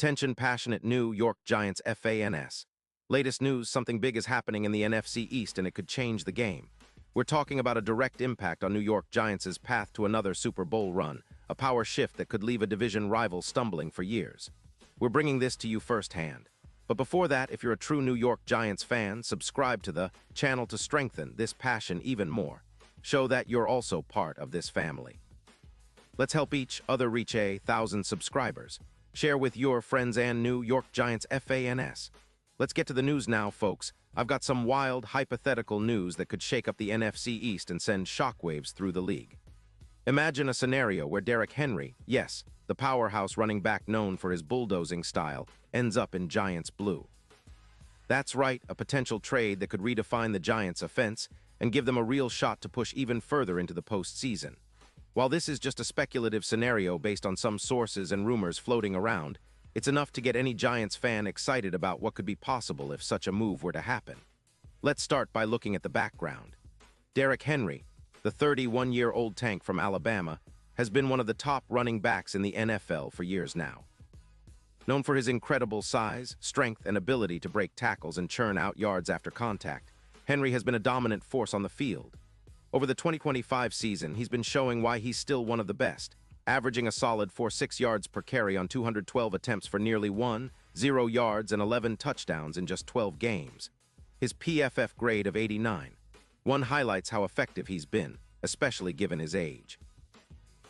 Attention passionate New York Giants fans. Latest news, something big is happening in the NFC East and it could change the game. We're talking about a direct impact on New York Giants' path to another Super Bowl run, a power shift that could leave a division rival stumbling for years. We're bringing this to you firsthand. But before that, if you're a true New York Giants fan, subscribe to the channel to strengthen this passion even more. Show that you're also part of this family. Let's help each other reach 1,000 subscribers. Share with your friends and New York Giants fans. Let's get to the news now, folks. I've got some wild, hypothetical news that could shake up the NFC East and send shockwaves through the league. Imagine a scenario where Derrick Henry, yes, the powerhouse running back known for his bulldozing style, ends up in Giants blue. That's right, a potential trade that could redefine the Giants' offense and give them a real shot to push even further into the postseason. While this is just a speculative scenario based on some sources and rumors floating around, it's enough to get any Giants fan excited about what could be possible if such a move were to happen. Let's start by looking at the background. Derrick Henry, the 31-year-old tank from Alabama, has been one of the top running backs in the NFL for years now. Known for his incredible size, strength, and ability to break tackles and churn out yards after contact, Henry has been a dominant force on the field. Over the 2025 season, he's been showing why he's still one of the best, averaging a solid 4.6 yards per carry on 212 attempts for nearly 0 yards and 11 touchdowns in just 12 games. His PFF grade of 89. One highlights how effective he's been, especially given his age.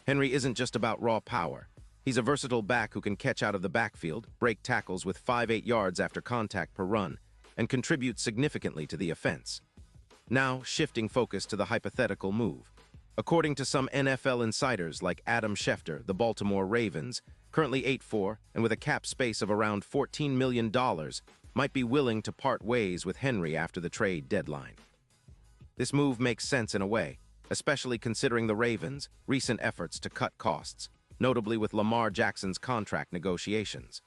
Henry isn't just about raw power. He's a versatile back who can catch out of the backfield, break tackles with 5.8 yards after contact per run, and contribute significantly to the offense. Now, shifting focus to the hypothetical move. According to some NFL insiders like Adam Schefter, the Baltimore Ravens, currently 8-4 and with a cap space of around $14 million, might be willing to part ways with Henry after the trade deadline. This move makes sense in a way, especially considering the Ravens' recent efforts to cut costs, notably with Lamar Jackson's contract negotiations.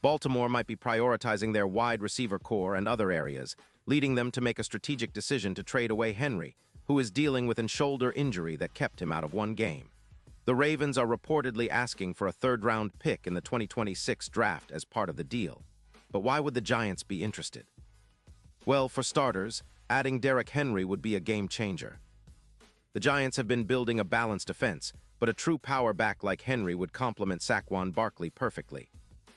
Baltimore might be prioritizing their wide receiver core and other areas, leading them to make a strategic decision to trade away Henry, who is dealing with a shoulder injury that kept him out of one game. The Ravens are reportedly asking for a third-round pick in the 2026 draft as part of the deal. But why would the Giants be interested? Well, for starters, adding Derrick Henry would be a game-changer. The Giants have been building a balanced offense, but a true power back like Henry would complement Saquon Barkley perfectly.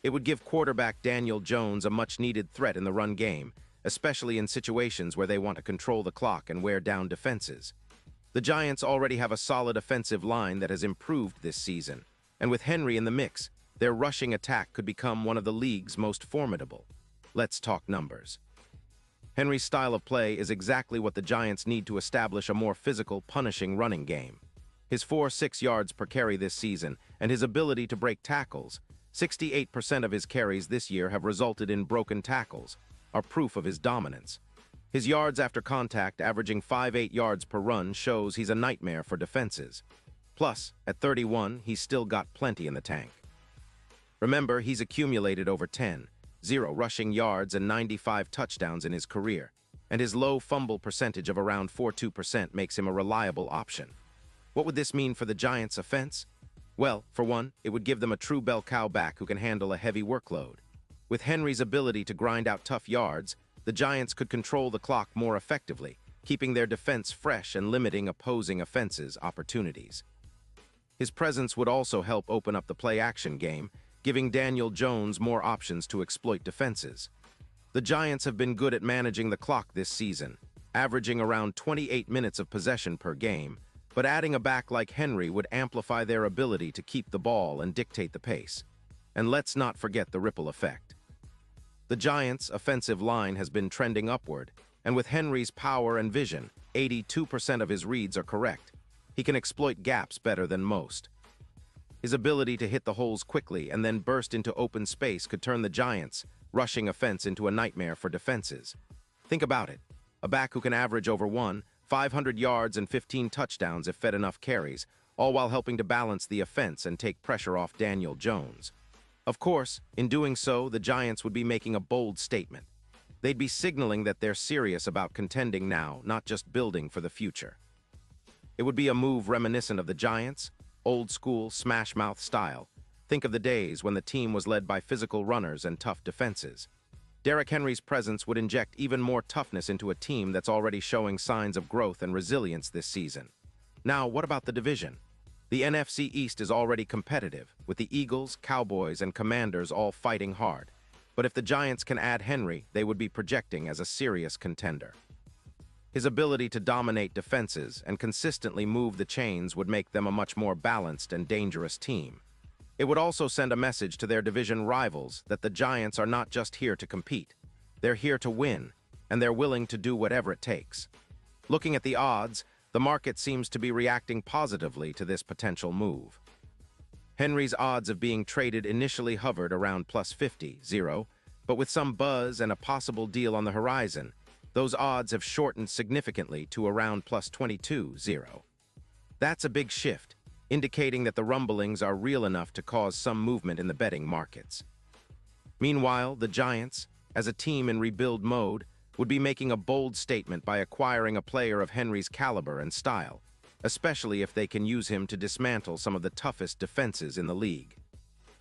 It would give quarterback Daniel Jones a much-needed threat in the run game, especially in situations where they want to control the clock and wear down defenses. The Giants already have a solid offensive line that has improved this season, and with Henry in the mix, their rushing attack could become one of the league's most formidable. Let's talk numbers. Henry's style of play is exactly what the Giants need to establish a more physical, punishing running game. His 4.6 yards per carry this season and his ability to break tackles, 68% of his carries this year have resulted in broken tackles, are proof of his dominance. His yards after contact, averaging 5.8 yards per run, shows he's a nightmare for defenses. Plus, at 31, he's still got plenty in the tank. Remember, he's accumulated over 10 rushing yards and 95 touchdowns in his career, and his low fumble percentage of around 42% makes him a reliable option. What would this mean for the Giants' offense? Well, for one, it would give them a true bell cow back who can handle a heavy workload. With Henry's ability to grind out tough yards, the Giants could control the clock more effectively, keeping their defense fresh and limiting opposing offenses' opportunities. His presence would also help open up the play-action game, giving Daniel Jones more options to exploit defenses. The Giants have been good at managing the clock this season, averaging around 28 minutes of possession per game, but adding a back like Henry would amplify their ability to keep the ball and dictate the pace. And let's not forget the ripple effect. The Giants' offensive line has been trending upward, and with Henry's power and vision, 82% of his reads are correct. He can exploit gaps better than most. His ability to hit the holes quickly and then burst into open space could turn the Giants' rushing offense into a nightmare for defenses. Think about it. A back who can average over 500 yards and 15 touchdowns if fed enough carries, all while helping to balance the offense and take pressure off Daniel Jones. Of course, in doing so, the Giants would be making a bold statement. They'd be signaling that they're serious about contending now, not just building for the future. It would be a move reminiscent of the Giants, old-school smash-mouth style. Think of the days when the team was led by physical runners and tough defenses. Derrick Henry's presence would inject even more toughness into a team that's already showing signs of growth and resilience this season. Now, what about the division? The NFC East is already competitive, with the Eagles, Cowboys, and Commanders all fighting hard. But if the Giants can add Henry, they would be projecting as a serious contender. His ability to dominate defenses and consistently move the chains would make them a much more balanced and dangerous team. It would also send a message to their division rivals that the Giants are not just here to compete. They're here to win, and they're willing to do whatever it takes. Looking at the odds, the market seems to be reacting positively to this potential move. Henry's odds of being traded initially hovered around plus 50, but with some buzz and a possible deal on the horizon, those odds have shortened significantly to around plus 22. That's a big shift, indicating that the rumblings are real enough to cause some movement in the betting markets. Meanwhile, the Giants, as a team in rebuild mode, would be making a bold statement by acquiring a player of Henry's caliber and style, especially if they can use him to dismantle some of the toughest defenses in the league.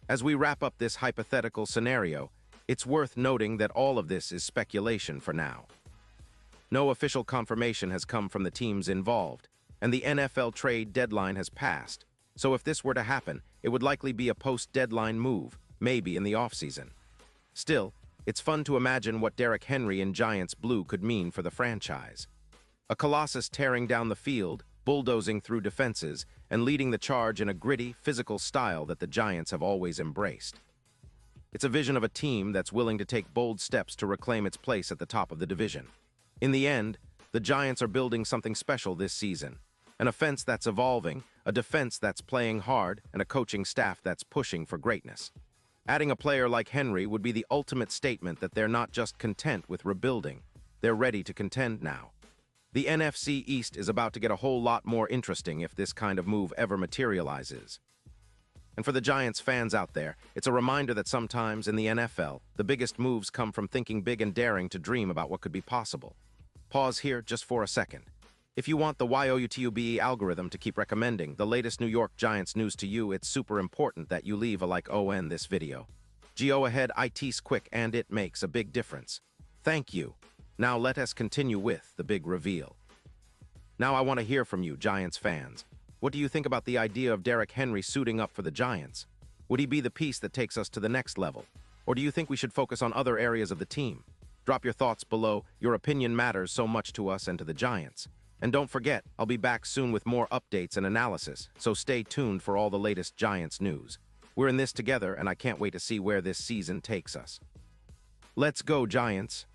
As we wrap up this hypothetical scenario, it's worth noting that all of this is speculation for now. No official confirmation has come from the teams involved, and the NFL trade deadline has passed, so if this were to happen, it would likely be a post-deadline move, maybe in the offseason. Still, it's fun to imagine what Derrick Henry in Giants blue could mean for the franchise. A colossus tearing down the field, bulldozing through defenses, and leading the charge in a gritty, physical style that the Giants have always embraced. It's a vision of a team that's willing to take bold steps to reclaim its place at the top of the division. In the end, the Giants are building something special this season. An offense that's evolving, a defense that's playing hard, and a coaching staff that's pushing for greatness. Adding a player like Henry would be the ultimate statement that they're not just content with rebuilding, they're ready to contend now. The NFC East is about to get a whole lot more interesting if this kind of move ever materializes. And for the Giants fans out there, it's a reminder that sometimes in the NFL, the biggest moves come from thinking big and daring to dream about what could be possible. Pause here just for a second. If you want the YOUTUBE algorithm to keep recommending the latest New York Giants news to you, it's super important that you leave a like on this video. Go ahead, it's quick and it makes a big difference. Thank you. Now let us continue with the big reveal. Now I want to hear from you, Giants fans. What do you think about the idea of Derrick Henry suiting up for the Giants? Would he be the piece that takes us to the next level? Or do you think we should focus on other areas of the team? Drop your thoughts below. Your opinion matters so much to us and to the Giants. And don't forget, I'll be back soon with more updates and analysis, so stay tuned for all the latest Giants news. We're in this together, and I can't wait to see where this season takes us. Let's go, Giants!